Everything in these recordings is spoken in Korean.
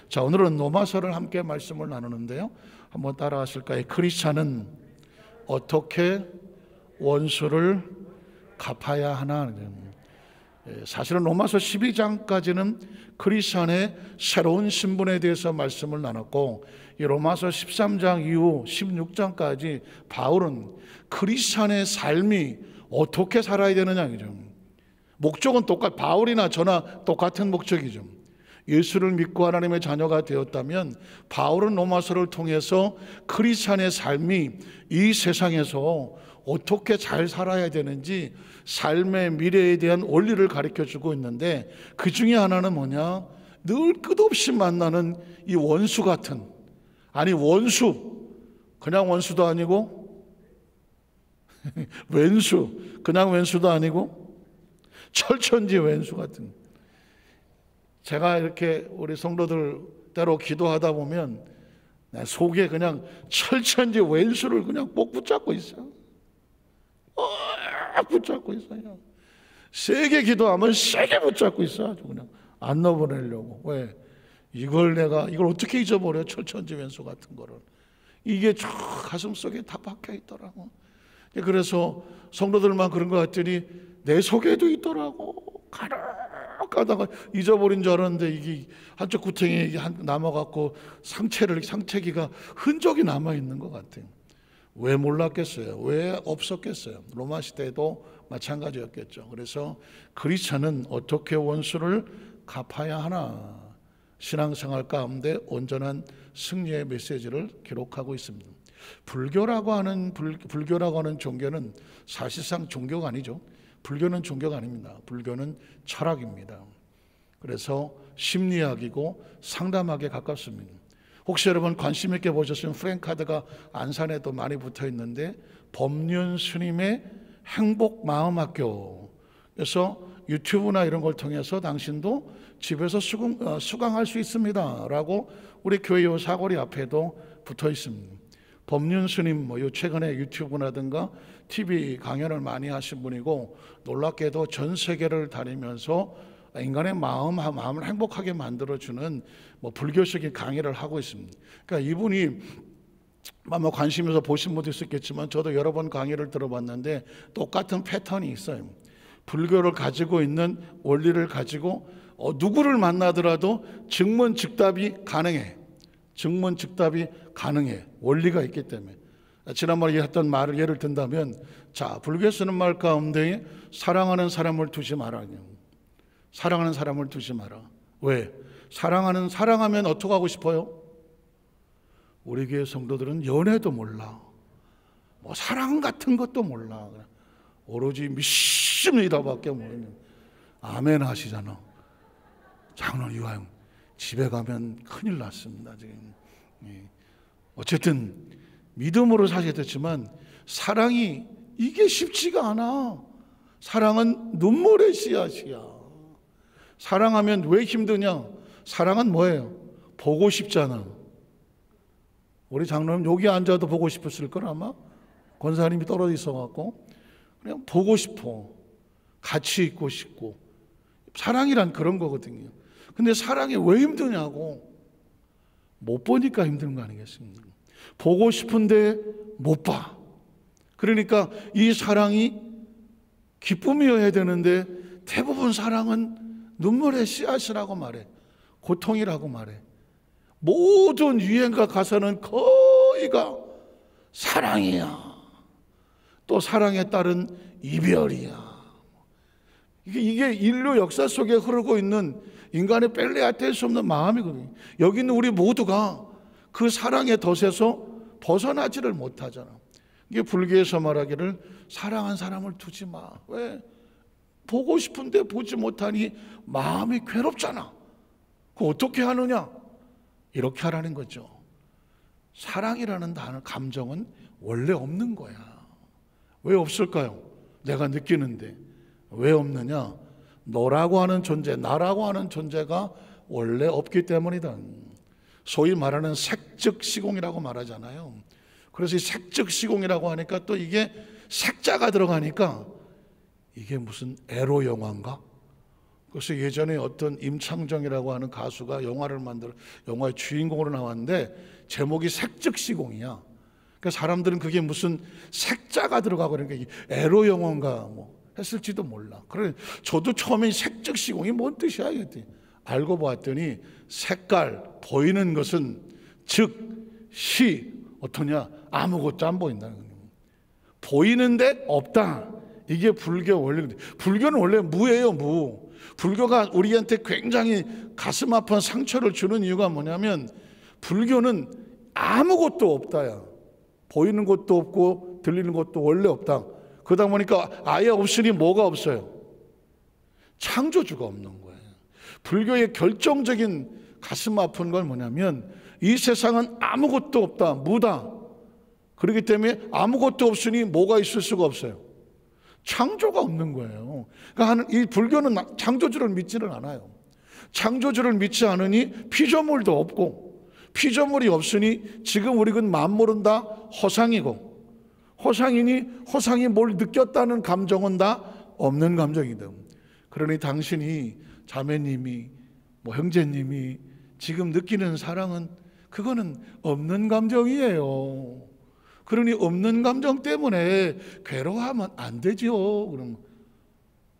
자, 오늘은 로마서를 함께 말씀을 나누는데요, 한번 따라하실까요? 크리스찬은 어떻게 원수를 갚아야 하나? 사실은 로마서 12장까지는 크리스찬의 새로운 신분에 대해서 말씀을 나눴고, 이 로마서 13장 이후 16장까지 바울은 크리스찬의 삶이 어떻게 살아야 되느냐죠. 목적은 바울이나 저나 똑같은 목적이죠. 예수를 믿고 하나님의 자녀가 되었다면 바울은 로마서를 통해서 크리스찬의 삶이 이 세상에서 어떻게 잘 살아야 되는지 삶의 미래에 대한 원리를 가르쳐주고 있는데, 그 중에 하나는 뭐냐? 늘 끝없이 만나는 이 원수 같은, 아니 원수, 그냥 원수도 아니고 왼수, 그냥 왼수도 아니고 철천지 왼수 같은. 제가 이렇게 우리 성도들 때로 기도하다 보면 내 속에 그냥 철천지 왼수를 그냥 꼭 붙잡고 있어요. 붙잡고 있어요. 세게 기도하면 세게 붙잡고 있어. 아주 그냥 안 넣어보내려고. 왜? 이걸 어떻게 잊어버려? 철천지 왼수 같은 거를. 이게 저 가슴 속에 다 박혀 있더라고. 그래서 성도들만 그런 것 같더니 내 속에도 있더라고. 가다가 잊어버린 줄 알았는데 이게 한쪽 구탱이에 남아갖고 상체기가 흔적이 남아있는 것 같아요. 왜 몰랐겠어요? 왜 없었겠어요? 로마 시대에도 마찬가지였겠죠. 그래서 크리스찬은 어떻게 원수를 갚아야 하나? 신앙생활 가운데 온전한 승리의 메시지를 기록하고 있습니다. 불교라고 하는 종교는 사실상 종교가 아니죠. 불교는 종교가 아닙니다. 불교는 철학입니다. 그래서 심리학이고 상담학에 가깝습니다. 혹시 여러분 관심 있게 보셨으면 프랭카드가 안산에도 많이 붙어 있는데, 법륜 스님의 행복 마음학교, 그래서 유튜브나 이런 걸 통해서 당신도 집에서 수강할 수 있습니다 라고 우리 교회 요 사거리 앞에도 붙어 있습니다. 법륜 스님 요 최근에 유튜브라든가 TV 강연을 많이 하신 분이고, 놀랍게도 전 세계를 다니면서 인간의 마음을 행복하게 만들어주는 불교적인 강의를 하고 있습니다. 그러니까 이분이 아마 관심 있어서 보신 분도 있었겠지만, 저도 여러 번 강의를 들어봤는데 똑같은 패턴이 있어요. 불교를 가지고 있는 원리를 가지고 누구를 만나더라도 증문즉답이 가능해. 증문즉답이 가능해. 원리가 있기 때문에. 지난번에 했던 말을 예를 든다면, 자, 불교에 쓰는 말 가운데 사랑하는 사람을 두지 마라. 사랑하는 사람을 두지 마라. 왜? 사랑하면 어떻게 하고 싶어요? 우리 교회 성도들은 연애도 몰라. 사랑 같은 것도 몰라. 오로지 믿습니다밖에 모르는. 아멘 하시잖아. 장로님 이왕 집에 가면 큰일 났습니다. 지금. 어쨌든 믿음으로 사셔야 됐지만 사랑이 이게 쉽지가 않아. 사랑은 눈물의 씨앗이야. 사랑하면 왜 힘드냐? 사랑은 뭐예요? 보고 싶잖아. 우리 장로님 여기 앉아도 보고 싶었을 걸 아마. 권사님이 떨어져 있어갖고 그냥 보고 싶어. 같이 있고 싶고. 사랑이란 그런 거거든요. 근데 사랑이 왜 힘드냐고. 못 보니까 힘든 거 아니겠습니까? 보고 싶은데 못 봐. 그러니까 이 사랑이 기쁨이어야 되는데 대부분 사랑은 눈물의 씨앗이라고 말해. 고통이라고 말해. 모든 유행가 가사는 거의가 사랑이야. 또 사랑에 따른 이별이야. 이게 인류 역사 속에 흐르고 있는 인간의 뺄래야 뗄 수 없는 마음이거든요. 여기 있는 우리 모두가 그 사랑의 덫에서 벗어나지를 못하잖아. 이게 불교에서 말하기를 사랑한 사람을 두지 마. 왜? 보고 싶은데 보지 못하니 마음이 괴롭잖아. 그거 어떻게 하느냐? 이렇게 하라는 거죠. 사랑이라는 단어, 감정은 원래 없는 거야. 왜 없을까요? 내가 느끼는데. 왜 없느냐? 너라고 하는 존재, 나라고 하는 존재가 원래 없기 때문이다. 소위 말하는 색즉 시공이라고 말하잖아요. 그래서 이 색즉 시공이라고 하니까 또 이게 색자가 들어가니까 이게 무슨 에로 영화인가? 그래서 예전에 어떤 임창정이라고 하는 가수가 영화의 주인공으로 나왔는데 제목이 색즉시공이야. 그러니까 사람들은 그게 무슨 색자가 들어가고 그러니까 에로 영화인가 뭐 했을지도 몰라. 그래 저도 처음에 색즉시공이 뭔 뜻이야 이랬더니 알고 봤더니 색깔 보이는 것은 즉시 어떠냐 아무것도 안 보인다는 거예요. 보이는데 없다. 이게 불교 원리인데 불교는 원래 무예요 무. 불교가 우리한테 굉장히 가슴 아픈 상처를 주는 이유가 뭐냐면 불교는 아무것도 없다야. 보이는 것도 없고 들리는 것도 원래 없다. 그러다 보니까 아예 없으니 뭐가 없어요? 창조주가 없는 거예요. 불교의 결정적인 가슴 아픈 건 뭐냐면 이 세상은 아무것도 없다. 무다. 그렇기 때문에 아무것도 없으니 뭐가 있을 수가 없어요? 창조가 없는 거예요. 그러니까 이 불교는 창조주를 믿지는 않아요. 창조주를 믿지 않으니 피조물도 없고 피조물이 없으니 지금 우리는 만물은 다 허상이고 허상이니 허상이 뭘 느꼈다는 감정은 다 없는 감정이다. 그러니 당신이 자매님이 뭐 형제님이 지금 느끼는 사랑은 그거는 없는 감정이에요. 그러니 없는 감정 때문에 괴로워하면 안 되죠. 그러면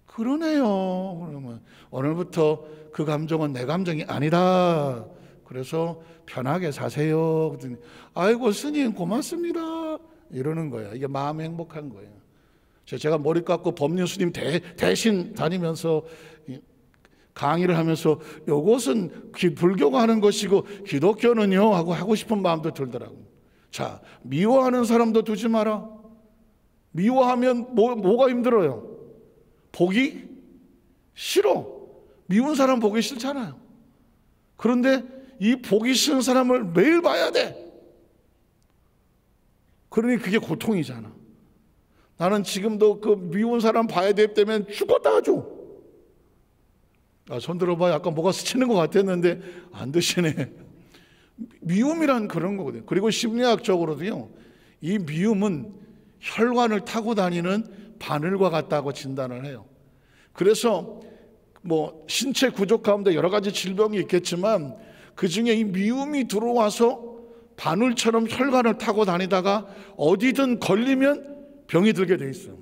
그러네요. 그러면 오늘부터 그 감정은 내 감정이 아니다. 그래서 편하게 사세요. 그랬더니 아이고 스님 고맙습니다. 이러는 거예요. 이게 마음이 행복한 거예요. 제가 머리 깎고 법륜 스님 대신 다니면서 강의를 하면서 이것은 불교가 하는 것이고 기독교는요 하고 싶은 마음도 들더라고요. 자, 미워하는 사람도 두지 마라. 미워하면 뭐가 힘들어요? 보기 싫어. 미운 사람 보기 싫잖아요. 그런데 이 보기 싫은 사람을 매일 봐야 돼. 그러니 그게 고통이잖아. 나는 지금도 그 미운 사람 봐야 되기 때문에 죽었다 하죠. 손 들어봐. 약간 뭐가 스치는 것 같았는데 안 드시네. 미움이란 그런 거거든요. 그리고 심리학적으로도요, 이 미움은 혈관을 타고 다니는 바늘과 같다고 진단을 해요. 그래서 뭐 신체 구조 가운데 여러 가지 질병이 있겠지만 그 중에 이 미움이 들어와서 바늘처럼 혈관을 타고 다니다가 어디든 걸리면 병이 들게 돼 있어요.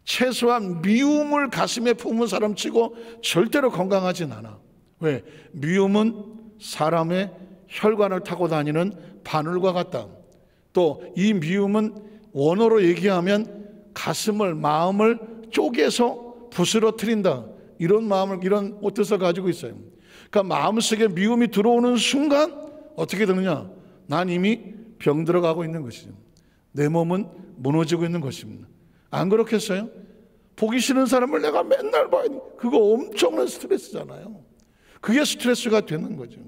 최소한 미움을 가슴에 품은 사람치고 절대로 건강하진 않아. 왜? 미움은 사람의 혈관을 타고 다니는 바늘과 같다. 또 이 미움은 원어로 얘기하면 가슴을 마음을 쪼개서 부스러뜨린다. 이런 뜻을 가지고 있어요. 그러니까 마음속에 미움이 들어오는 순간 어떻게 되느냐? 난 이미 병 들어가고 있는 것이죠. 내 몸은 무너지고 있는 것입니다. 안 그렇겠어요? 보기 싫은 사람을 내가 맨날 봐야 돼. 그거 엄청난 스트레스잖아요. 그게 스트레스가 되는 거죠.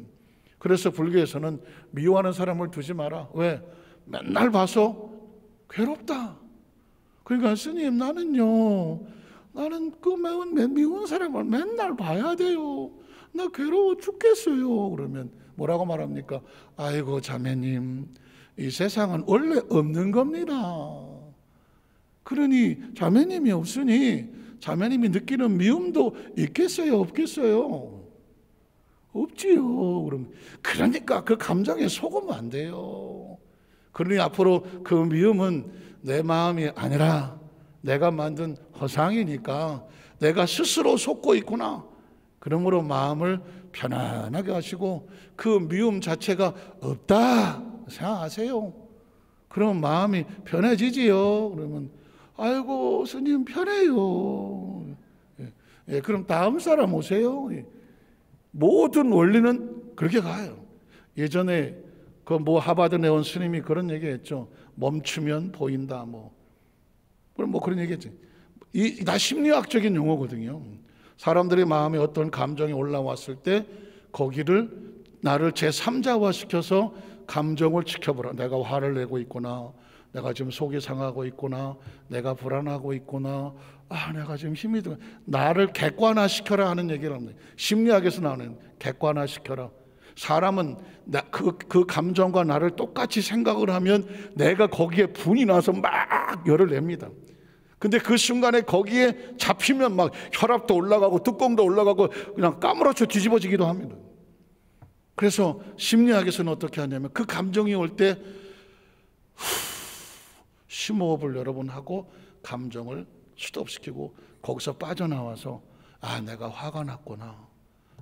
그래서 불교에서는 미워하는 사람을 두지 마라. 왜? 맨날 봐서 괴롭다. 그러니까 스님 나는 그 미운 사람을 맨날 봐야 돼요. 나 괴로워 죽겠어요. 그러면 뭐라고 말합니까? 아이고 자매님, 이 세상은 원래 없는 겁니다. 그러니 자매님이 없으니 자매님이 느끼는 미움도 있겠어요? 없겠어요? 없지요. 그러니까 그 감정에 속으면 안 돼요. 그러니 앞으로 그 미움은 내 마음이 아니라 내가 만든 허상이니까 내가 스스로 속고 있구나. 그러므로 마음을 편안하게 하시고 그 미움 자체가 없다 생각하세요. 그러면 마음이 편해지지요. 그러면 아이고 스님 편해요. 그럼 다음 사람 오세요. 모든 원리는 그렇게 가요. 예전에 그 하버드 내원 스님이 그런 얘기했죠. 멈추면 보인다. 뭐 그런 얘기했지. 다 심리학적인 용어거든요. 사람들의 마음에 어떤 감정이 올라왔을 때 거기를 나를 제3자화 시켜서 감정을 지켜보라. 내가 화를 내고 있구나. 내가 지금 속이 상하고 있구나. 내가 불안하고 있구나. 내가 지금 힘이 들어. 나를 객관화시켜라 하는 얘기를 합니다. 심리학에서 나오는 객관화시켜라. 사람은 그 감정과 나를 똑같이 생각을 하면 내가 거기에 분이 나서 막 열을 냅니다. 근데 그 순간에 거기에 잡히면 막 혈압도 올라가고 뚜껑도 올라가고 그냥 까무러쳐 뒤집어지기도 합니다. 그래서 심리학에서는 어떻게 하냐면 그 감정이 올 때 심호흡을 여러 번 하고 감정을 스톱시키고 거기서 빠져나와서 아, 내가 화가 났구나,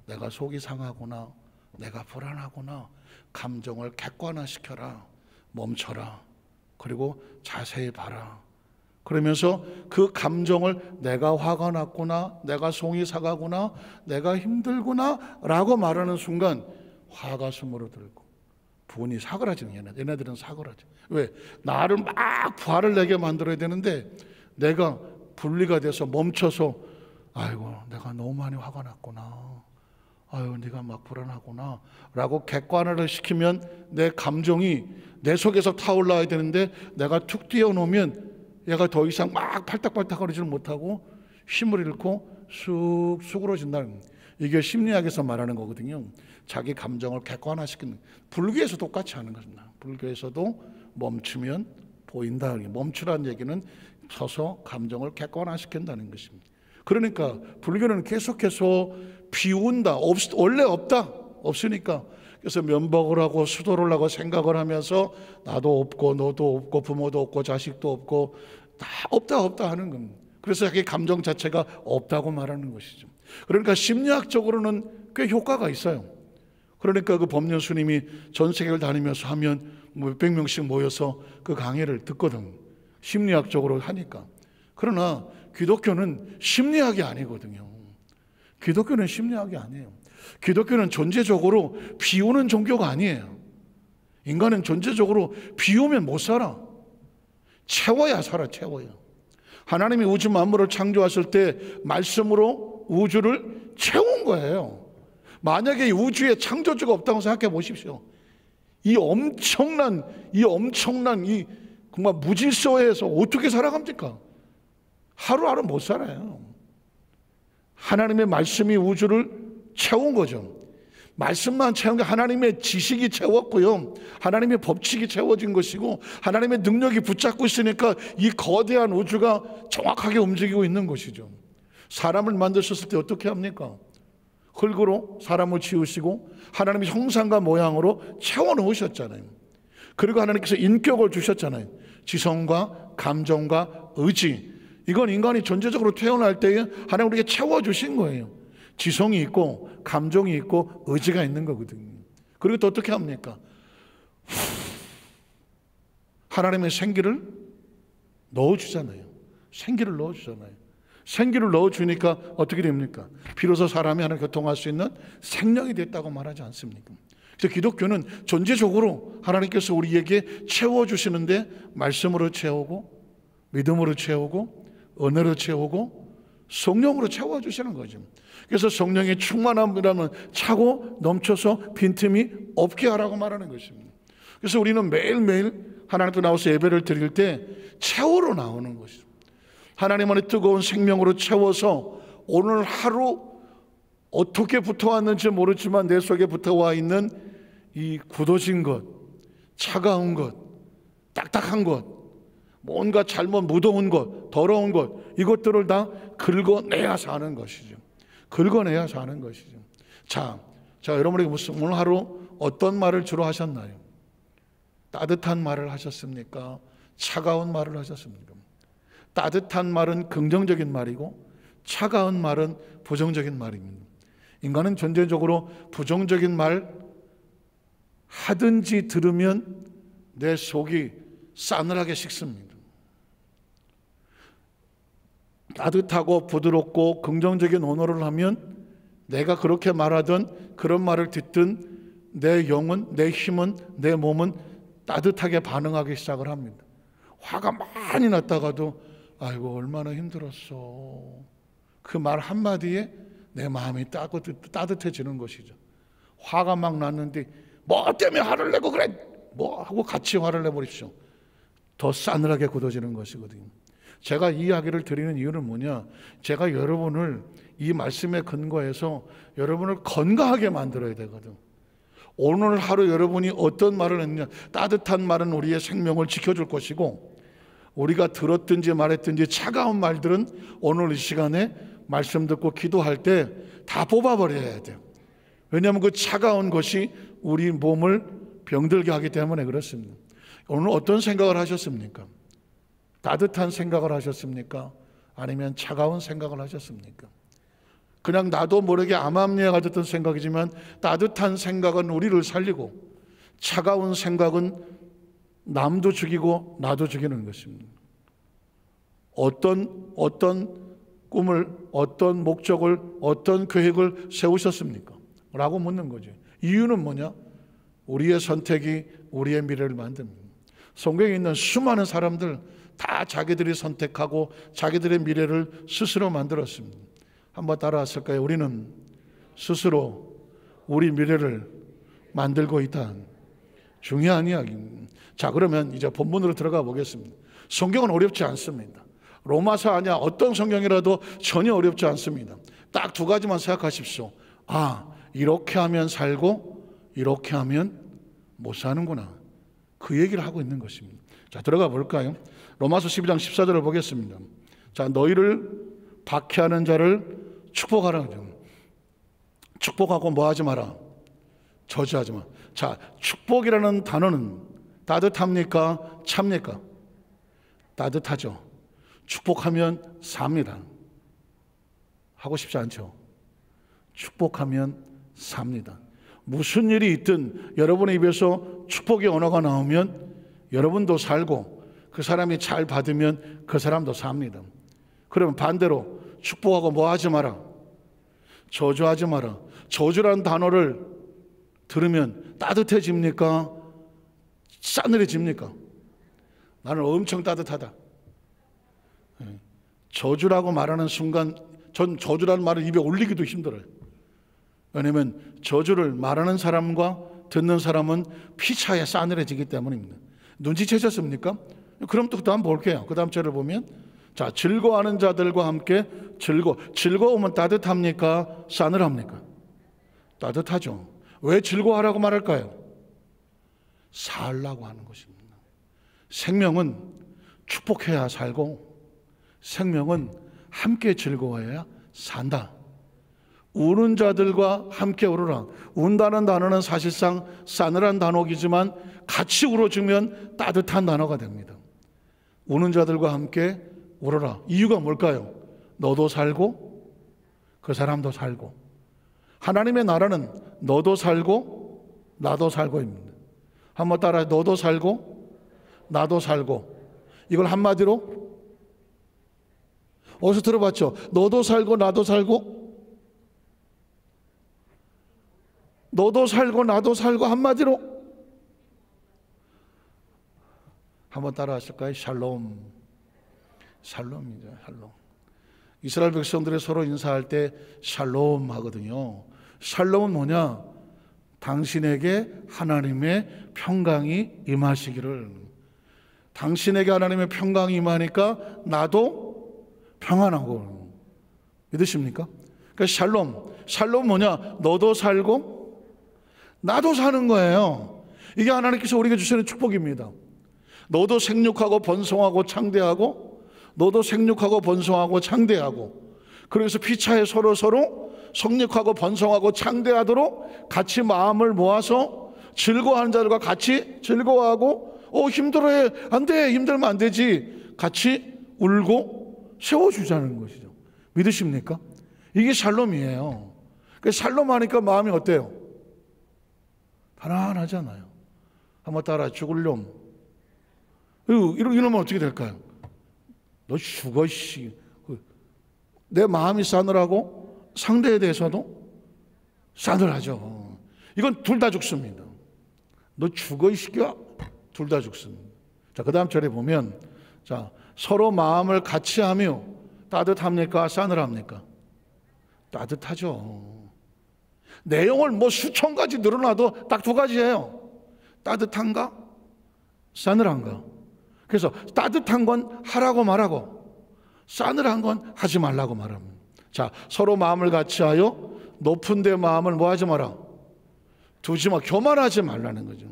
내가 속이 상하구나, 내가 불안하구나, 감정을 객관화시켜라, 멈춰라, 그리고 자세히 봐라. 그러면서 그 감정을 내가 화가 났구나, 내가 속이 상하구나, 내가 힘들구나 라고 말하는 순간 화가 스물어들고 분이 사그라지는 얘네들은 사그라져. 왜? 나를 막 화를 내게 만들어야 되는데 내가 분리가 돼서 멈춰서 아이고 내가 너무 많이 화가 났구나, 아유 네가 막 불안하구나 라고 객관화를 시키면 내 감정이 내 속에서 타올라야 되는데 내가 툭 띄워놓으면 얘가 더 이상 막 팔딱팔딱거리지를 못하고 힘을 잃고 쑥 수그러진다는, 이게 심리학에서 말하는 거거든요. 자기 감정을 객관화시키는. 불교에서 똑같이 하는 것입니다. 불교에서도 멈추면 보인다. 멈추라는 얘기는 서서 감정을 객관화시킨다는 것입니다. 그러니까 불교는 계속해서 비운다. 원래 없다. 없으니까. 그래서 면박을 하고 수도를 하고 생각을 하면서 나도 없고 너도 없고 부모도 없고 자식도 없고 다 없다 하는 겁니다. 그래서 자기 감정 자체가 없다고 말하는 것이죠. 그러니까 심리학적으로는 꽤 효과가 있어요. 그러니까 그 법륜 스님이 전 세계를 다니면서 하면 몇백 명씩 모여서 그 강의를 듣거든. 심리학적으로 하니까. 그러나 기독교는 심리학이 아니거든요. 기독교는 심리학이 아니에요. 기독교는 존재적으로 비우는 종교가 아니에요. 인간은 존재적으로 비우면 못 살아. 채워야 살아, 채워야. 하나님이 우주 만물을 창조하실 때 말씀으로 우주를 채운 거예요. 만약에 이 우주에 창조주가 없다고 생각해 보십시오. 이 엄청난 정말 무질서에서 어떻게 살아갑니까? 하루하루 못 살아요. 하나님의 말씀이 우주를 채운 거죠. 말씀만 채운 게 하나님의 지식이 채웠고요, 하나님의 법칙이 채워진 것이고 하나님의 능력이 붙잡고 있으니까 이 거대한 우주가 정확하게 움직이고 있는 것이죠. 사람을 만드셨을 때 어떻게 합니까? 흙으로 사람을 지으시고 하나님의 형상과 모양으로 채워놓으셨잖아요. 그리고 하나님께서 인격을 주셨잖아요. 지성과 감정과 의지. 이건 인간이 존재적으로 태어날 때에 하나님 우리에게 채워주신 거예요. 지성이 있고 감정이 있고 의지가 있는 거거든요. 그리고 또 어떻게 합니까? 하나님의 생기를 넣어주잖아요. 생기를 넣어주잖아요. 생기를 넣어주니까 어떻게 됩니까? 비로소 사람이 하나님 교통할 수 있는 생명이 됐다고 말하지 않습니까? 그래서 기독교는 존재적으로 하나님께서 우리에게 채워주시는데 말씀으로 채우고 믿음으로 채우고 은혜로 채우고 성령으로 채워주시는 거죠. 그래서 성령의 충만함이라면 차고 넘쳐서 빈틈이 없게 하라고 말하는 것입니다. 그래서 우리는 매일매일 하나님 앞에 나와서 예배를 드릴 때 채우러 나오는 것이죠. 하나님 안에 뜨거운 생명으로 채워서 오늘 하루 어떻게 붙어왔는지 모르지만 내 속에 붙어와 있는 이 굳어진 것, 차가운 것, 딱딱한 것, 뭔가 잘못 묻어온 것, 더러운 것, 이것들을 다 긁어내야 사는 것이죠. 긁어내야 사는 것이죠. 자, 여러분에게 오늘 하루 어떤 말을 주로 하셨나요? 따뜻한 말을 하셨습니까? 차가운 말을 하셨습니까? 따뜻한 말은 긍정적인 말이고 차가운 말은 부정적인 말입니다. 인간은 전체적으로 부정적인 말 하든지 들으면 내 속이 싸늘하게 식습니다. 따뜻하고 부드럽고 긍정적인 언어를 하면 내가 그렇게 말하던 그런 말을 듣던 내 영은, 내 힘은, 내 몸은 따뜻하게 반응하기 시작을 합니다. 화가 많이 났다가도 아이고 얼마나 힘들었어, 그 말 한마디에 내 마음이 따뜻해지는 것이죠. 화가 막 났는데 뭐 때문에 화를 내고 그래, 뭐 하고 같이 화를 내버리십시오. 더 싸늘하게 굳어지는 것이거든요. 제가 이 이야기를 드리는 이유는 뭐냐, 제가 여러분을 이 말씀에 근거해서 여러분을 건강하게 만들어야 되거든. 오늘 하루 여러분이 어떤 말을 했느냐, 따뜻한 말은 우리의 생명을 지켜줄 것이고 우리가 들었든지 말했든지 차가운 말들은 오늘 이 시간에 말씀 듣고 기도할 때 다 뽑아버려야 돼요. 왜냐하면 그 차가운 것이 우리 몸을 병들게 하기 때문에 그렇습니다. 오늘 어떤 생각을 하셨습니까? 따뜻한 생각을 하셨습니까? 아니면 차가운 생각을 하셨습니까? 그냥 나도 모르게 암암리에가 됐던 생각이지만 따뜻한 생각은 우리를 살리고 차가운 생각은 남도 죽이고 나도 죽이는 것입니다. 어떤 꿈을, 어떤 목적을, 어떤 계획을 세우셨습니까? 라고 묻는 거죠. 이유는 뭐냐? 우리의 선택이 우리의 미래를 만듭니다. 성경에 있는 수많은 사람들 다 자기들이 선택하고 자기들의 미래를 스스로 만들었습니다. 한번 따라하실까요? 우리는 스스로 우리 미래를 만들고 있다. 중요한 이야기입니다. 자, 그러면 이제 본문으로 들어가 보겠습니다. 성경은 어렵지 않습니다. 로마서 아니야 어떤 성경이라도 전혀 어렵지 않습니다. 딱 두 가지만 생각하십시오. 아, 이렇게 하면 살고 이렇게 하면 못 사는구나. 그 얘기를 하고 있는 것입니다. 자, 들어가 볼까요? 로마서 12장 14절을 보겠습니다. 자, 너희를 박해하는 자를 축복하라. 축복하고 뭐 하지 마라? 저주하지 마. 자, 축복이라는 단어는 따뜻합니까? 찹니까? 따뜻하죠. 축복하면 삽니다. 하고 싶지 않죠? 축복하면 삽니다. 무슨 일이 있든 여러분의 입에서 축복의 언어가 나오면 여러분도 살고 그 사람이 잘 받으면 그 사람도 삽니다. 그러면 반대로 축복하고 뭐 하지 마라? 저주하지 마라. 저주라는 단어를 들으면 따뜻해집니까? 싸늘해집니까? 나는 엄청 따뜻하다. 저주라고 말하는 순간 전 저주라는 말을 입에 올리기도 힘들어요. 왜냐하면 저주를 말하는 사람과 듣는 사람은 피차에 싸늘해지기 때문입니다. 눈치채셨습니까? 그럼 또 다음 볼게요. 그 다음 절을 보면 자, 즐거워하는 자들과 함께 즐거우면 따뜻합니까? 싸늘합니까? 따뜻하죠. 왜 즐거워하라고 말할까요? 살라고 하는 것입니다. 생명은 축복해야 살고 생명은 함께 즐거워해야 산다. 우는 자들과 함께 울어라. 운다는 단어는 사실상 싸늘한 단어이지만 같이 울어주면 따뜻한 단어가 됩니다. 우는 자들과 함께 울어라. 이유가 뭘까요? 너도 살고 그 사람도 살고. 하나님의 나라는 너도 살고 나도 살고입니다. 한번 따라 너도 살고 나도 살고. 이걸 한마디로 어디서 들어봤죠? 너도 살고 나도 살고 너도 살고 나도 살고. 한마디로 한번 따라 하실까요? 샬롬. 샬롬이죠. 샬롬. 이스라엘 백성들이 서로 인사할 때 샬롬 하거든요. 샬롬은 뭐냐? 당신에게 하나님의 평강이 임하시기를. 당신에게 하나님의 평강이 임하니까 나도 평안하고. 믿으십니까? 그러니까 샬롬 뭐냐? 너도 살고 나도 사는 거예요. 이게 하나님께서 우리에게 주시는 축복입니다. 너도 생육하고 번성하고 창대하고 너도 생육하고 번성하고 창대하고. 그래서 피차에 서로 성육하고 번성하고 창대하도록 같이 마음을 모아서 즐거워하는 자들과 같이 즐거워하고 힘들어해. 안 돼. 힘들면 안 되지. 같이 울고 세워주자는 것이죠. 믿으십니까? 이게 샬롬이에요. 샬롬 하니까 마음이 어때요? 편안하잖아요. 한번 따라 죽을놈. 이러면 어떻게 될까요? 너 죽어 씨. 내 마음이 싸늘하고 상대에 대해서도 싸늘하죠. 이건 둘 다 죽습니다. 너 죽어 이 새끼야. 둘 다 죽습니다. 자, 그 다음 절에 보면 자, 서로 마음을 같이 하며 따뜻합니까? 싸늘합니까? 따뜻하죠. 내용을 뭐 수천 가지 늘어나도 딱 두 가지예요. 따뜻한가? 싸늘한가? 그래서 따뜻한 건 하라고 말하고 싸늘한 건 하지 말라고 말합니다. 자, 서로 마음을 같이 하여 높은 데 마음을 뭐 하지 마라? 두지 마. 교만하지 말라는 거죠.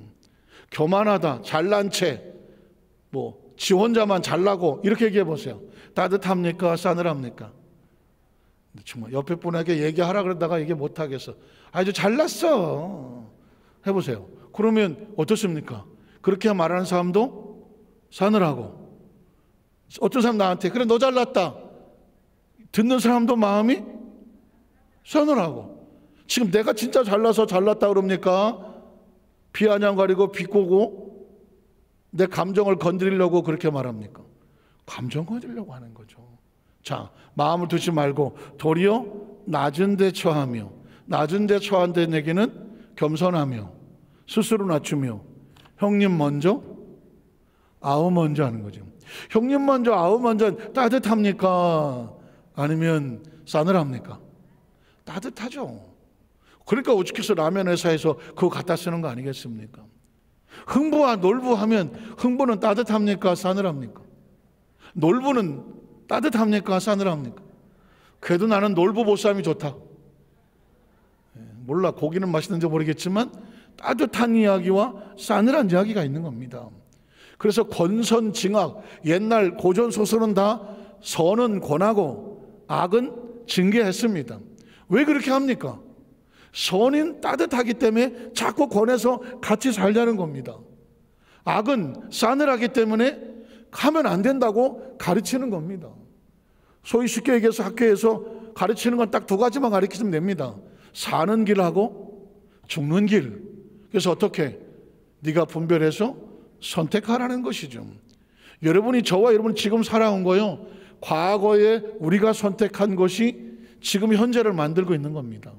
교만하다, 잘난 채, 지 혼자만 잘나고 이렇게 얘기해 보세요. 따뜻합니까? 싸늘합니까? 정말 옆에 분에게 얘기하라 그러다가 얘기 못 하겠어. 아주 잘났어. 해보세요. 그러면 어떻습니까? 그렇게 말하는 사람도 싸늘하고, 어떤 사람 나한테 그래 너 잘났다 듣는 사람도 마음이 싸늘하고. 지금 내가 진짜 잘나서 잘났다 그럽니까? 비아냥 가리고 비꼬고 내 감정을 건드리려고 그렇게 말합니까? 감정 건드리려고 하는 거죠. 자, 마음을 두지 말고 도리어 낮은 데 처하며, 낮은 데 처한다는 얘기는 겸손하며 스스로 낮추며 형님 먼저 아우 먼저 하는 거죠. 형님 먼저 아우 먼저 따뜻합니까? 아니면 싸늘합니까? 따뜻하죠. 그러니까 오죽해서 라면 회사에서 그거 갖다 쓰는 거 아니겠습니까? 흥부와 놀부하면 흥부는 따뜻합니까? 싸늘합니까? 놀부는 따뜻합니까? 싸늘합니까? 그래도 나는 놀부 보쌈이 좋다. 몰라, 고기는 맛있는지 모르겠지만 따뜻한 이야기와 싸늘한 이야기가 있는 겁니다. 그래서 권선징악, 옛날 고전 소설은 다 선은 권하고 악은 징계했습니다. 왜 그렇게 합니까? 선인 따뜻하기 때문에 자꾸 권해서 같이 살자는 겁니다. 악은 싸늘하기 때문에 하면 안 된다고 가르치는 겁니다. 소위 쉽게 얘기해서 학교에서 가르치는 건 딱 두 가지만 가르치면 됩니다. 사는 길하고 죽는 길. 그래서 어떻게? 네가 분별해서 선택하라는 것이죠. 여러분이, 저와 여러분 지금 살아온 거요, 과거에 우리가 선택한 것이 지금 현재를 만들고 있는 겁니다.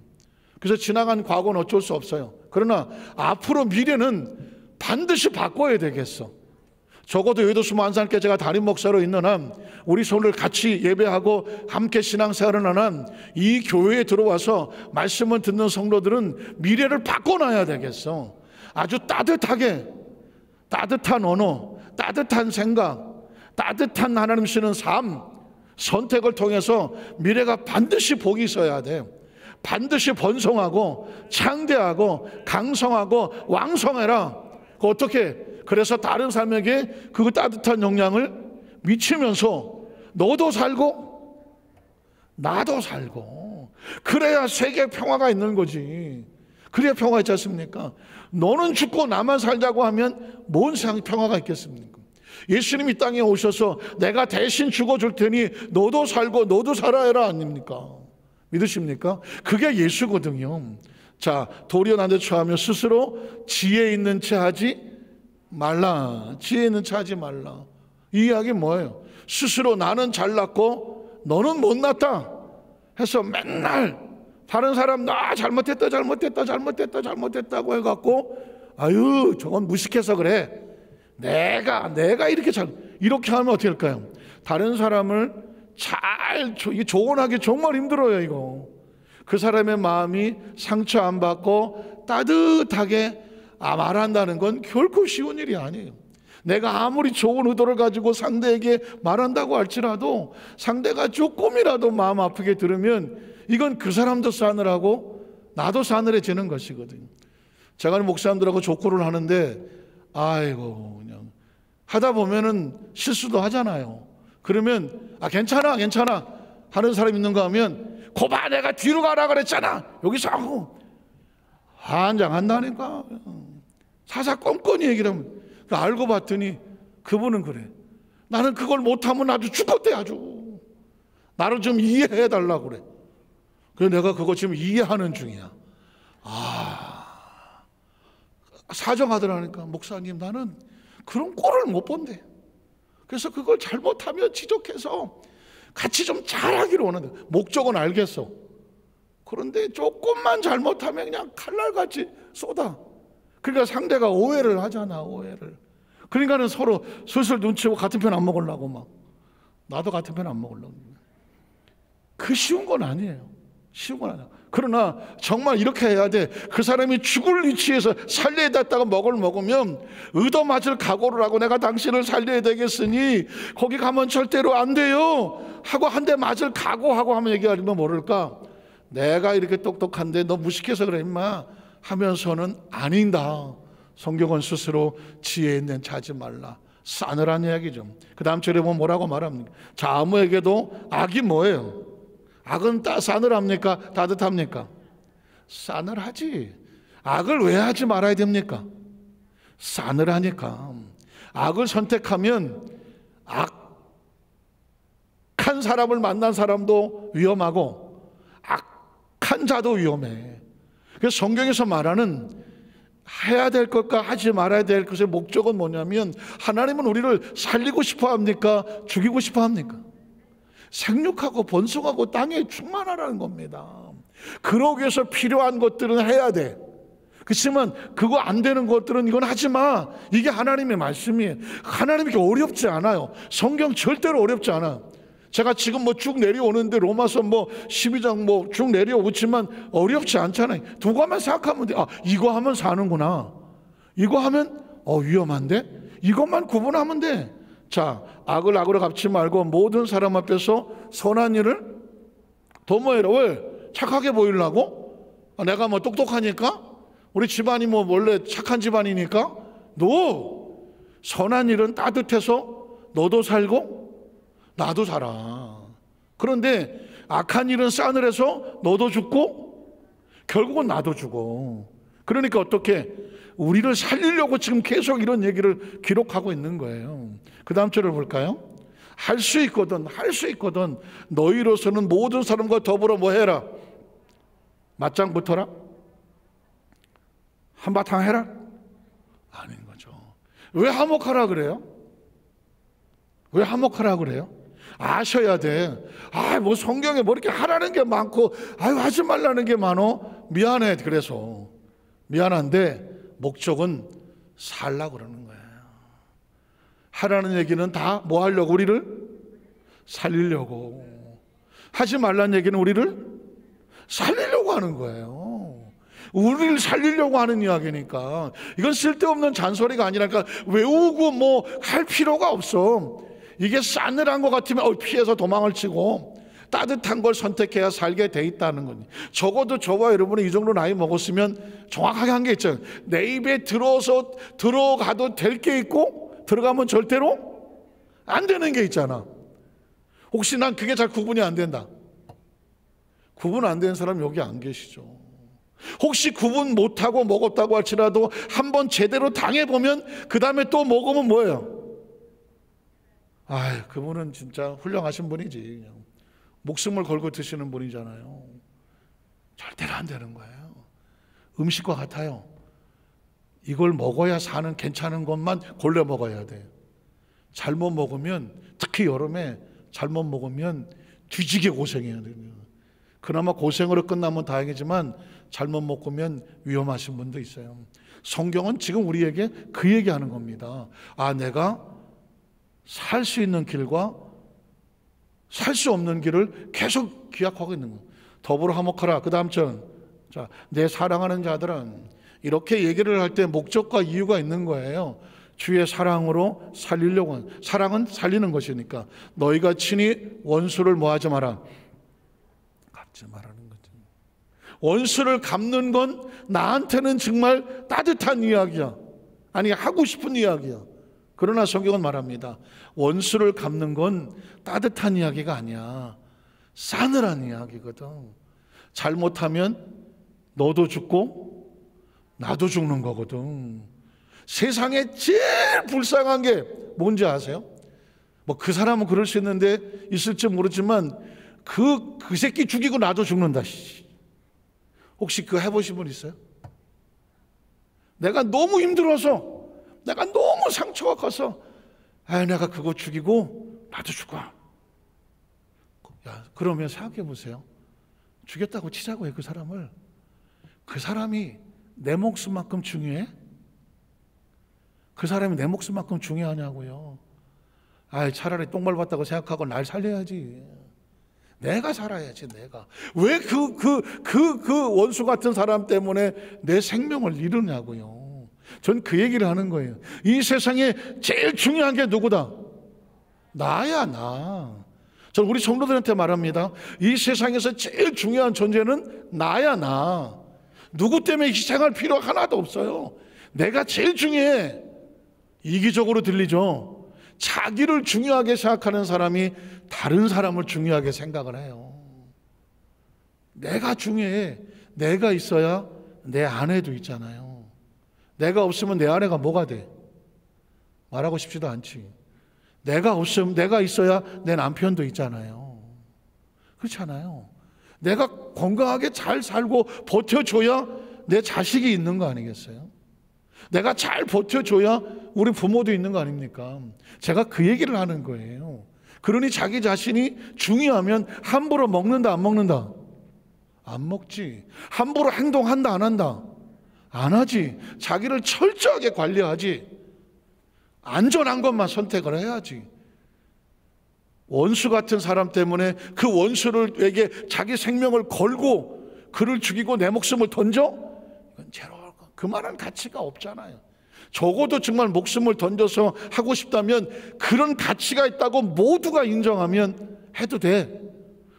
그래서 지나간 과거는 어쩔 수 없어요. 그러나 앞으로 미래는 반드시 바꿔야 되겠어. 적어도 여의도 만산께 제가 담임 목사로 있는 한, 우리 손을 같이 예배하고 함께 신앙생활을 하는 한, 이 교회에 들어와서 말씀을 듣는 성도들은 미래를 바꿔놔야 되겠어. 아주 따뜻하게, 따뜻한 언어, 따뜻한 생각, 따뜻한 하나님 쓰는 삶, 선택을 통해서 미래가 반드시 복이 있어야 돼. 반드시 번성하고 창대하고 강성하고 왕성해라. 어떻게? 그래서 다른 사람에게 그 따뜻한 영향을 미치면서 너도 살고 나도 살고, 그래야 세계 평화가 있는 거지. 그래야 평화가 있지 않습니까? 너는 죽고 나만 살자고 하면 뭔 세상 평화가 있겠습니까? 예수님이 이 땅에 오셔서 내가 대신 죽어줄 테니 너도 살고 너도 살아야라 아닙니까? 믿으십니까? 그게 예수거든요. 자, 도리어 난데 처하며 스스로 지혜 있는 채 하지 말라. 지혜 있는 채 하지 말라. 이 이야기 뭐예요? 스스로 나는 잘났고 너는 못났다 해서 맨날 다른 사람 나 잘못했다 잘못했다고 해갖고, 아유 저건 무식해서 그래, 내가 이렇게 하면 어떻게 할까요? 다른 사람을 잘 조언하기 정말 힘들어요. 이거 그 사람의 마음이 상처 안 받고 따뜻하게 말한다는 건 결코 쉬운 일이 아니에요. 내가 아무리 좋은 의도를 가지고 상대에게 말한다고 할지라도 상대가 조금이라도 마음 아프게 들으면 이건 그 사람도 싸늘하고 나도 싸늘해지는 것이거든요. 제가 목사님들하고 족구를 하는데, 아이고 그냥 하다 보면은 실수도 하잖아요. 그러면 괜찮아 하는 사람 있는가 하면, 거봐 내가 뒤로 가라 그랬잖아, 여기서 하고 한장한다니까. 사사건건히 얘기를 하면, 알고 봤더니 그분은 그래, 나는 그걸 못하면 아주 죽었대. 아주 나를 좀 이해해 달라고 그래. 그래서 내가 그거 지금 이해하는 중이야. 사정하더라니까. 목사님 나는 그런 꼴을 못 본대. 그래서 그걸 잘못하면 지적해서 같이 좀 잘하기로 오는데, 목적은 알겠어. 그런데 조금만 잘못하면 그냥 칼날같이 쏟아. 그러니까 상대가 오해를 하잖아. 오해를. 그러니까는 서로 슬슬 눈치고 같은 편 안 먹으려고 막, 나도 같은 편 안 먹으려고. 그 쉬운 건 아니에요. 쉬운 건 아니야. 그러나 정말 이렇게 해야 돼. 그 사람이 죽을 위치에서 살려야 됐다가 먹으면 의도 맞을 각오를 하고, 내가 당신을 살려야 되겠으니 거기 가면 절대로 안 돼요 하고 한 대 맞을 각오하고 하면 얘기하면 모를까, 내가 이렇게 똑똑한데 너 무식해서 그래 임마 하면서는 아닌다. 성경은 스스로 지혜 있는 자지 말라. 싸늘한 이야기죠. 그 다음 절에 보면 뭐라고 말합니까? 자, 아무에게도 악이 뭐예요? 악은 싸늘합니까? 따뜻합니까? 싸늘하지. 악을 왜 하지 말아야 됩니까? 싸늘하니까. 악을 선택하면 악한 사람을 만난 사람도 위험하고 악한 자도 위험해. 그래서 성경에서 말하는 해야 될 것과 하지 말아야 될 것의 목적은 뭐냐면, 하나님은 우리를 살리고 싶어 합니까? 죽이고 싶어 합니까? 생육하고 번성하고 땅에 충만하라는 겁니다. 그러기 위해서 필요한 것들은 해야 돼. 그렇지만 그거 안 되는 것들은 이건 하지 마. 이게 하나님의 말씀이에요. 하나님이 어렵지 않아요. 성경 절대로 어렵지 않아요. 제가 지금 쭉 내려오는데 로마서 12장 쭉 내려오지만 어렵지 않잖아요. 두고만 생각하면 돼. 이거 하면 사는구나. 이거 하면 위험한데? 이것만 구분하면 돼. 자, 악을 악으로 갚지 말고 모든 사람 앞에서 선한 일을 도모해라. 왜? 착하게 보이려고? 내가 똑똑하니까? 우리 집안이 원래 착한 집안이니까? 선한 일은 따뜻해서 너도 살고 나도 살아. 그런데 악한 일은 싸늘해서 너도 죽고 결국은 나도 죽어. 그러니까 어떻게? 우리를 살리려고 지금 계속 이런 얘기를 기록하고 있는 거예요. 그 다음 절을 볼까요? 할 수 있거든 너희로서는 모든 사람과 더불어 뭐 해라? 맞짱 붙어라? 한바탕 해라? 아닌 거죠. 왜 화목하라 그래요? 왜 화목하라 그래요? 아셔야 돼. 성경에 이렇게 하라는 게 많고 하지 말라는 게 많어? 미안해. 그래서 미안한데 목적은 살라고 그러는 거예요. 하라는 얘기는 다 뭐 하려고? 우리를 살리려고. 하지 말라는 얘기는 우리를 살리려고 하는 거예요. 우리를 살리려고 하는 이야기니까 이건 쓸데없는 잔소리가 아니라니까 외우고 할 필요가 없어. 이게 싸늘한 것 같으면 피해서 도망을 치고 따뜻한 걸 선택해야 살게 돼 있다는 거니. 적어도 저와 여러분이 이 정도 나이 먹었으면 정확하게 한 게 있죠. 내 입에 들어가도 될 게 있고 들어가면 절대로 안 되는 게 있잖아. 혹시 난 그게 잘 구분이 안 된다. 구분 안 되는 사람 여기 안 계시죠. 혹시 구분 못하고 먹었다고 할지라도 한번 제대로 당해보면 그 다음에 또 먹으면 뭐예요? 그분은 진짜 훌륭하신 분이지. 그냥 목숨을 걸고 드시는 분이잖아요. 절대로 안 되는 거예요. 음식과 같아요. 이걸 먹어야 사는 괜찮은 것만 골라 먹어야 돼요. 잘못 먹으면, 특히 여름에 잘못 먹으면 뒤지게 고생해야 돼요. 그나마 고생으로 끝나면 다행이지만 잘못 먹으면 위험하신 분도 있어요. 성경은 지금 우리에게 그 얘기하는 겁니다. 내가 살 수 있는 길과 살 수 없는 길을 계속 기약하고 있는 거예요. 더불어 화목하라. 그 다음 절. 자, 내 사랑하는 자들은, 이렇게 얘기를 할 때 목적과 이유가 있는 거예요. 주의 사랑으로 살리려고 하는, 사랑은 살리는 것이니까 너희가 친히 원수를 뭐하지 마라? 갚지 말라는 거죠. 원수를 갚는 건 나한테는 정말 따뜻한 이야기야. 아니, 하고 싶은 이야기야. 그러나 성경은 말합니다. 원수를 갚는 건 따뜻한 이야기가 아니야. 싸늘한 이야기거든. 잘못하면 너도 죽고 나도 죽는 거거든. 세상에 제일 불쌍한 게 뭔지 아세요? 그 사람은 그럴 수 있는데 있을지 모르지만 그 새끼 죽이고 나도 죽는다. 혹시 그거 해보신 분 있어요? 내가 너무 힘들어서, 내가 너무 상처가 커서 내가 그거 죽이고 나도 죽어. 그러면 생각해 보세요. 죽였다고 치자고요. 그 사람을. 그 사람이 내 목숨만큼 중요해? 그 사람이 내 목숨만큼 중요하냐고요. 차라리 똥 밟았다고 생각하고 날 살려야지. 내가 살아야지. 내가 왜 그 원수 같은 사람 때문에 내 생명을 잃으냐고요. 전 그 얘기를 하는 거예요. 이 세상에 제일 중요한 게 누구다? 나야, 나. 전 우리 성도들한테 말합니다. 이 세상에서 제일 중요한 존재는 나야, 나. 누구 때문에 희생할 필요 하나도 없어요. 내가 제일 중요해. 이기적으로 들리죠? 자기를 중요하게 생각하는 사람이 다른 사람을 중요하게 생각을 해요. 내가 중요해. 내가 있어야 내 아내도 있잖아요. 내가 없으면 내 아내가 뭐가 돼? 말하고 싶지도 않지. 내가 없으면, 내가 있어야 내 남편도 있잖아요. 그렇잖아요. 내가 건강하게 잘 살고 버텨줘야 내 자식이 있는 거 아니겠어요? 내가 잘 버텨줘야 우리 부모도 있는 거 아닙니까? 제가 그 얘기를 하는 거예요. 그러니 자기 자신이 중요하면 함부로 먹는다, 안 먹는다? 안 먹지. 함부로 행동한다, 안 한다? 안 하지. 자기를 철저하게 관리하지. 안전한 것만 선택을 해야지. 원수 같은 사람 때문에 그 원수에게 자기 생명을 걸고 그를 죽이고 내 목숨을 던져? 이건 괴로울 거. 그만한 가치가 없잖아요. 적어도 정말 목숨을 던져서 하고 싶다면 그런 가치가 있다고 모두가 인정하면 해도 돼.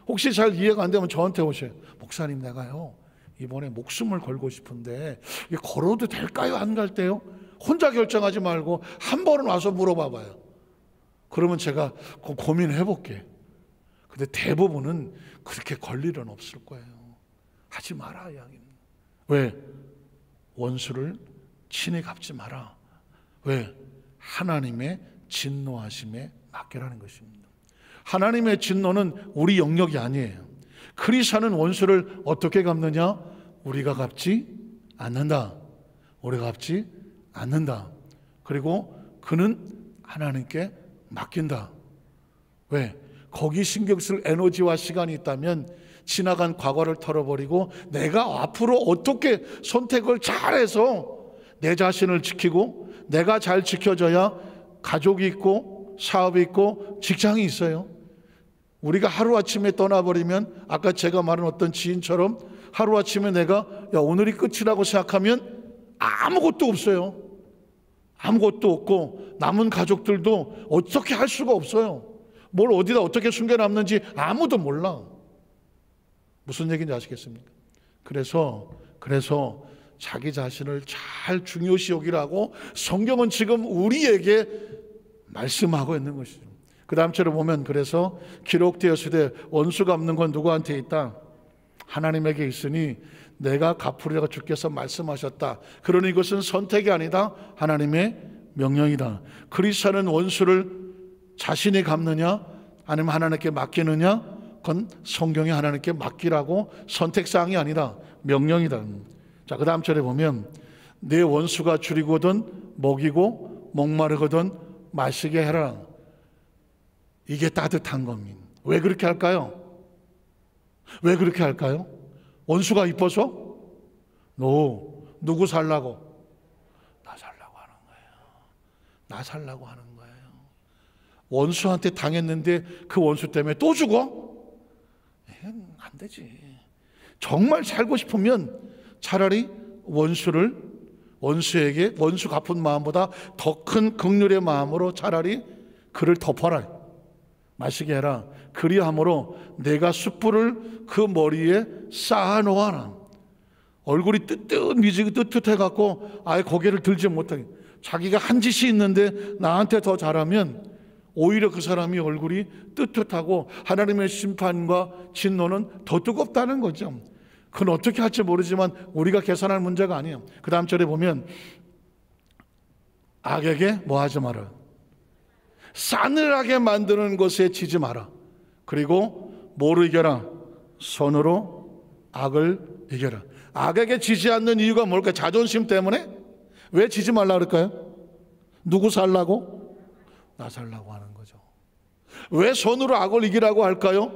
혹시 잘 이해가 안 되면 저한테 오세요. 목사님, 내가요 이번에 목숨을 걸고 싶은데 이게 걸어도 될까요? 안 갈 때요? 혼자 결정하지 말고 한 번은 와서 물어봐봐요. 그러면 제가 고민해 볼게. 근데 대부분은 그렇게 걸 일은 없을 거예요. 하지 마라 이야기입니다. 왜? 원수를 친히 갚지 마라. 왜? 하나님의 진노하심에 맡기라는 것입니다. 하나님의 진노는 우리 영역이 아니에요. 그리스도는 원수를 어떻게 갚느냐? 우리가 갚지 않는다. 우리가 갚지 않는다. 그리고 그는 하나님께 맡긴다. 왜? 거기 신경 쓸 에너지와 시간이 있다면 지나간 과거를 털어버리고 내가 앞으로 어떻게 선택을 잘해서 내 자신을 지키고 내가 잘 지켜져야 가족이 있고 사업이 있고 직장이 있어요. 우리가 하루아침에 떠나버리면 아까 제가 말한 어떤 지인처럼 하루아침에 내가 오늘이 끝이라고 생각하면 아무것도 없어요. 아무것도 없고 남은 가족들도 어떻게 할 수가 없어요. 뭘 어디다 어떻게 숨겨놨는지 아무도 몰라. 무슨 얘기인지 아시겠습니까? 그래서 자기 자신을 잘 중요시 여기라고 성경은 지금 우리에게 말씀하고 있는 것이죠. 그 다음 절에 보면 그래서 기록되었으되 원수 갚는 건 누구한테 있다? 하나님에게 있으니 내가 갚으리라고 주께서 말씀하셨다. 그러니 이것은 선택이 아니다. 하나님의 명령이다. 그리스도는 원수를 자신이 갚느냐 아니면 하나님께 맡기느냐, 그건 성경이 하나님께 맡기라고 선택사항이 아니라 명령이다. 자, 그 다음 절에 보면 내 원수가 줄이거든 먹이고 목마르거든 마시게 해라. 이게 따뜻한 겁니다. 왜 그렇게 할까요? 왜 그렇게 할까요? 원수가 이뻐서? 누구 살라고? 나 살라고 하는 거예요. 나 살라고 하는 거예요. 원수한테 당했는데 그 원수 때문에 또 죽어? 안 되지. 정말 살고 싶으면 차라리 원수에게 원수 갚은 마음보다 더 큰 긍휼의 마음으로 차라리 그를 덮어라. 마시게 해라. 그리함으로 내가 숯불을 그 머리에 쌓아 놓아라. 얼굴이 미지고 뜨뜻해갖고 아예 고개를 들지 못하게, 자기가 한 짓이 있는데 나한테 더 잘하면 오히려 그 사람이 얼굴이 뜨뜻하고 하나님의 심판과 진노는 더 뜨겁다는 거죠. 그건 어떻게 할지 모르지만 우리가 계산할 문제가 아니에요. 그 다음 절에 보면 악에게 뭐 하지 마라. 싸늘하게 만드는 것에 지지 마라. 그리고 뭐로 이겨라? 손으로 악을 이겨라. 악에게 지지 않는 이유가 뭘까요? 자존심 때문에? 왜 지지 말라 그럴까요? 누구 살라고? 나 살라고 하는 거죠. 왜 손으로 악을 이기라고 할까요?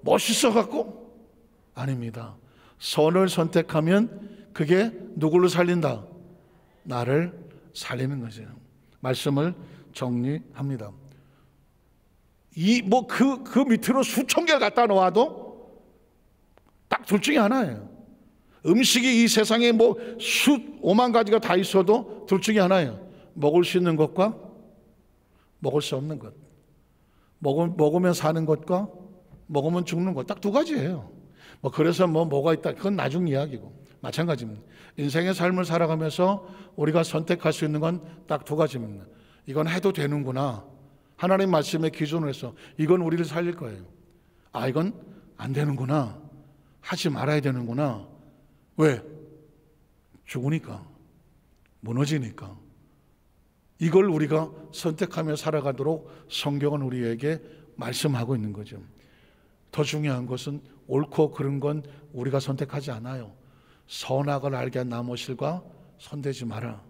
멋있어 갖고? 아닙니다. 선을 선택하면 그게 누구를 살린다? 나를 살리는 거죠. 말씀을 정리합니다. 그 밑으로 수천 개를 갖다 놓아도 딱 둘 중에 하나예요. 음식이 이 세상에 오만 가지가 다 있어도 둘 중에 하나예요. 먹을 수 있는 것과 먹을 수 없는 것. 먹으면 사는 것과 먹으면 죽는 것. 딱 두 가지예요. 그래서 뭐가 있다. 그건 나중 이야기고. 마찬가지입니다. 인생의 삶을 살아가면서 우리가 선택할 수 있는 건 딱 두 가지입니다. 이건 해도 되는구나. 하나님 말씀의 기준으로 해서 이건 우리를 살릴 거예요. 아, 이건 안 되는구나. 하지 말아야 되는구나. 왜? 죽으니까. 무너지니까. 이걸 우리가 선택하며 살아가도록 성경은 우리에게 말씀하고 있는 거죠. 더 중요한 것은 옳고 그른 건 우리가 선택하지 않아요. 선악을 알게 한 나무실과 손대지 마라.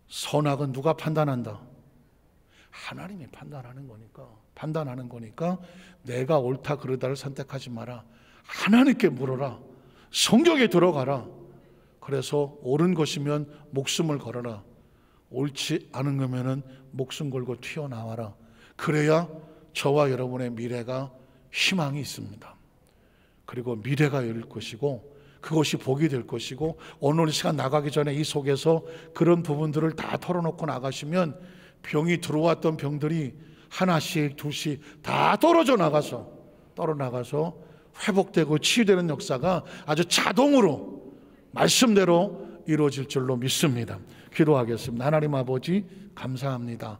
선악은 누가 판단한다? 하나님이 판단하는 거니까 내가 옳다 그르다를 선택하지 마라. 하나님께 물어라. 성경에 들어가라. 그래서 옳은 것이면 목숨을 걸어라. 옳지 않은 거면은 목숨 걸고 튀어나와라. 그래야 저와 여러분의 미래가 희망이 있습니다. 그리고 미래가 열릴 것이고 그것이 복이 될 것이고, 오늘 시간 나가기 전에 이 속에서 그런 부분들을 다 털어놓고 나가시면 병이 들어왔던 병들이 하나씩 둘씩 다 떨어져 나가서 회복되고 치유되는 역사가 아주 자동으로 말씀대로 이루어질 줄로 믿습니다. 기도하겠습니다. 하나님 아버지 감사합니다.